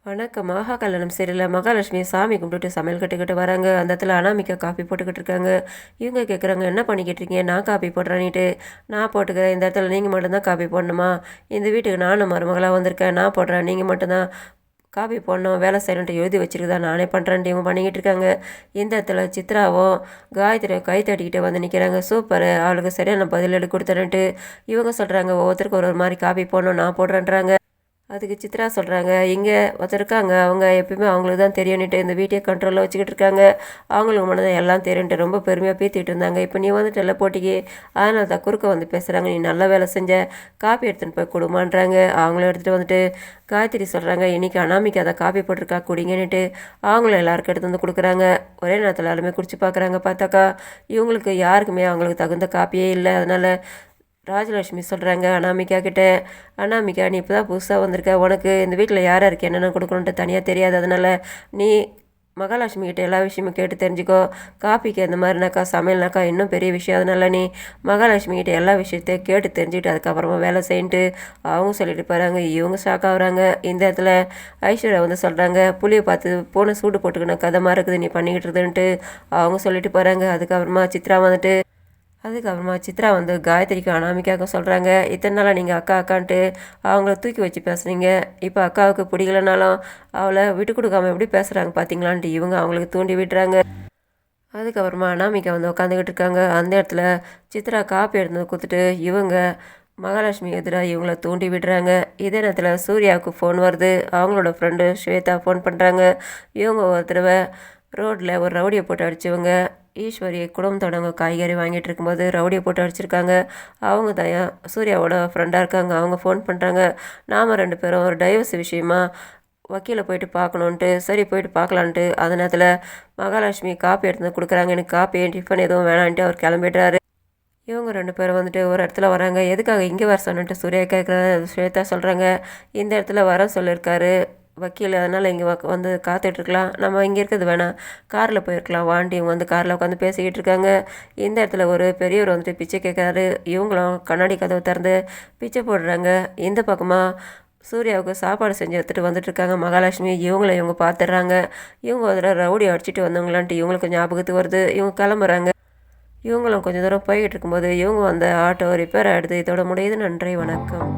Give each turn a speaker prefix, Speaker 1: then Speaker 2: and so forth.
Speaker 1: வணக்கம். மகா கல்யாணம் சரியில்ல. மகாலட்சுமி சாமி கும்பிட்டுட்டு சமையல் கட்டுக்கிட்டு வராங்க. அந்த இடத்துல அனாமிகா காப்பி போட்டுக்கிட்டு இருக்காங்க. இவங்க கேட்குறாங்க, என்ன பண்ணிக்கிட்டு இருக்கீங்க? நான் காப்பி போடுறேன்னிட்டு. நான் போட்டுக்கிறேன். இந்த இடத்துல நீங்கள் மட்டும்தான் காப்பி போடணுமா? இந்த வீட்டுக்கு நானும் மருமகளாக வந்திருக்கேன். நான் போடுறேன். நீங்கள் மட்டும்தான் காப்பி போடணும். வேலை செய்யணுன்ட்டு எழுதி வச்சிருக்குதா? நானே பண்ணுறேன்ட்டு இவங்க பண்ணிக்கிட்டு இருக்காங்க. இந்த இடத்துல சித்ராவும் காயத்ரியும் கை தட்டிக்கிட்டு வந்து நிற்கிறாங்க. சூப்பர், அவளுக்கு சரியான பதில் எடுத்து கொடுத்தேன்ட்டு இவங்க சொல்கிறாங்க. ஒவ்வொருத்தருக்கு ஒரு ஒரு மாதிரி காப்பி போடணும், நான் போடுறேன்றாங்க. அதுக்கு சித்ரா சொல்கிறாங்க, இங்கே ஒருத்தர் இருக்காங்க, அவங்க எப்பயுமே அவங்களுக்கு தான் தெரியும்னுட்டு இந்த வீட்டையே கண்ட்ரோலில் வச்சுக்கிட்டு இருக்காங்க. அவங்களுக்கு மட்டும் தான் எல்லாம் தெரியுன்ட்டு ரொம்ப பெருமையாக பேத்திட்டு இருந்தாங்க. இப்போ நீ வந்துட்டு எல்லாம் போட்டிக்கு அதனால தான் குறுக்க வந்து பேசுகிறாங்க. நீ நல்ல வேலை செஞ்ச, காப்பி எடுத்துன்னு போய் கொடுமான்றாங்க. அவங்களும் எடுத்துகிட்டு வந்துட்டு காயத்ரி சொல்கிறாங்க, இன்றைக்கி அனாமிக்கு அதை காப்பி போட்டிருக்கா குடிங்கன்னுட்டு அவங்களும் எல்லாருக்கும் எடுத்து வந்து கொடுக்குறாங்க. ஒரே நேரத்தில் எல்லாருமே குடிச்சு பார்க்குறாங்க. பார்த்தாக்கா இவங்களுக்கு யாருக்குமே அவங்களுக்கு தகுந்த காப்பியே இல்லை. அதனால் ராஜலட்சுமி சொல்கிறாங்க அனாமிகா கிட்ட, அனாமிகா நீ இப்போ தான் புதுசாக வந்திருக்க, உனக்கு இந்த வீட்டில் யார் யாருக்கு என்னென்ன கொடுக்கணுன்ட்டு தனியாக தெரியாது. அதனால் நீ மகாலட்சுமி கிட்ட எல்லா விஷயமும் கேட்டு தெரிஞ்சுக்கோ. காப்பிக்கு அந்த மாதிரினாக்கா சமையல்னாக்கா இன்னும் பெரிய விஷயம். அதனால் நீ மகாலட்சுமி கிட்ட எல்லா விஷயத்தையும் கேட்டு தெரிஞ்சுக்கிட்டு அதுக்கப்புறமா வேலை செய்யின்ட்டு அவங்க சொல்லிட்டு போகிறாங்க. இவங்க ஷாக் ஆகுறாங்க. இந்த இடத்துல ஐஸ்வர்யா வந்து சொல்கிறாங்க, புளியை பார்த்து பூனை சூடு போட்டுக்கணும் கதை மாதிரி இருக்குது நீ பண்ணிக்கிட்டு இருந்துன்ட்டு அவங்க சொல்லிட்டு போகிறாங்க. அதுக்கப்புறமா சித்ரா வந்து காயத்ரிக்கு அனாமிக்காக சொல்கிறாங்க, இத்தனை நாளாக நீங்கள் அக்கா அக்கான்ட்டு அவங்கள தூக்கி வச்சு பேசுனீங்க. இப்போ அக்காவுக்கு பிடிக்கலனாலும் அவளை விட்டு கொடுக்காம எப்படி பேசுகிறாங்க பார்த்தீங்களான்ட்டு இவங்க அவங்களுக்கு தூண்டி விட்டுறாங்க. அதுக்கப்புறமா அனாமிகா வந்து உட்காந்துக்கிட்டு இருக்காங்க. அந்த இடத்துல சித்ரா காப்பி எடுத்து கொடுத்துட்டு இவங்க மகாலட்சுமி எதிராக இவங்கள தூண்டி விடுறாங்க. இதே நேரத்தில் சூர்யாவுக்கு ஃபோன் வருது. அவங்களோட ஃப்ரெண்டு ஸ்வேதா ஃபோன் பண்ணுறாங்க. இவங்க ஒரு தடவை ரோட்டில் ஒரு ரவுடியை போட்டு அடித்தவங்க ஈஸ்வரி குடும்பத்தோடவங்க காய்கறி வாங்கிட்டு இருக்கும்போது ரவுடியை போட்டு அடிச்சிருக்காங்க. அவங்க தான் சூர்யாவோட ஃப்ரெண்டாக இருக்காங்க. அவங்க ஃபோன் பண்ணுறாங்க, நாம் ரெண்டு பேரும் ஒரு டைவர்ஸ் விஷயமா வக்கீலை போயிட்டு பார்க்கணுன்ட்டு. சரி போயிட்டு பார்க்கலான்ட்டு அந்த நேரத்தில் மகாலட்சுமி காப்பி எடுத்து கொடுக்குறாங்க. எனக்கு காப்பி டிஃபன் எதுவும் வேணான்ட்டு அவர் கிளம்பிடுறாரு. இவங்க ரெண்டு பேரும் வந்துட்டு ஒரு இடத்துல வராங்க. எதுக்காக இங்கே வர சொன்னிட்டு சூர்யா கேட்குறாரு. ஸ்வேதா சொல்கிறாங்க, இந்த இடத்துல வர சொல்லியிருக்காரு வக்கீல், அதனால் இங்கே வந்து காத்துட்ருக்கலாம், நம்ம இங்கே இருக்கிறது வேணாம், காரில் போயிருக்கலாம் வாண்டி. இவங்க வந்து காரில் உட்காந்து பேசிக்கிட்டு இருக்காங்க. இந்த இடத்துல ஒரு பெரியவர் வந்துட்டு பிச்சை கேட்குறாரு. இவங்களும் கண்ணாடி கதவை திறந்து பிச்சை போடுறாங்க. இந்த பக்கமாக சூர்யாவுக்கு சாப்பாடு செஞ்சு எடுத்துகிட்டு வந்துட்டுருக்காங்க மகாலட்சுமி. இவங்க பார்த்துடுறாங்க. இவங்க அதில் ரவுடி அடிச்சுட்டு வந்தவங்களான்ட்டு இவங்களுக்கு ஞாபகத்துக்கு வருது. இவங்க கிளம்புறாங்க. இவங்களும் கொஞ்சம் தூரம் போய்கிட்டு இருக்கும்போது இவங்க அந்த ஆட்டோ ரிப்பேர் ஆகிடுது. இதோட முடியுது. நன்றி, வணக்கம்.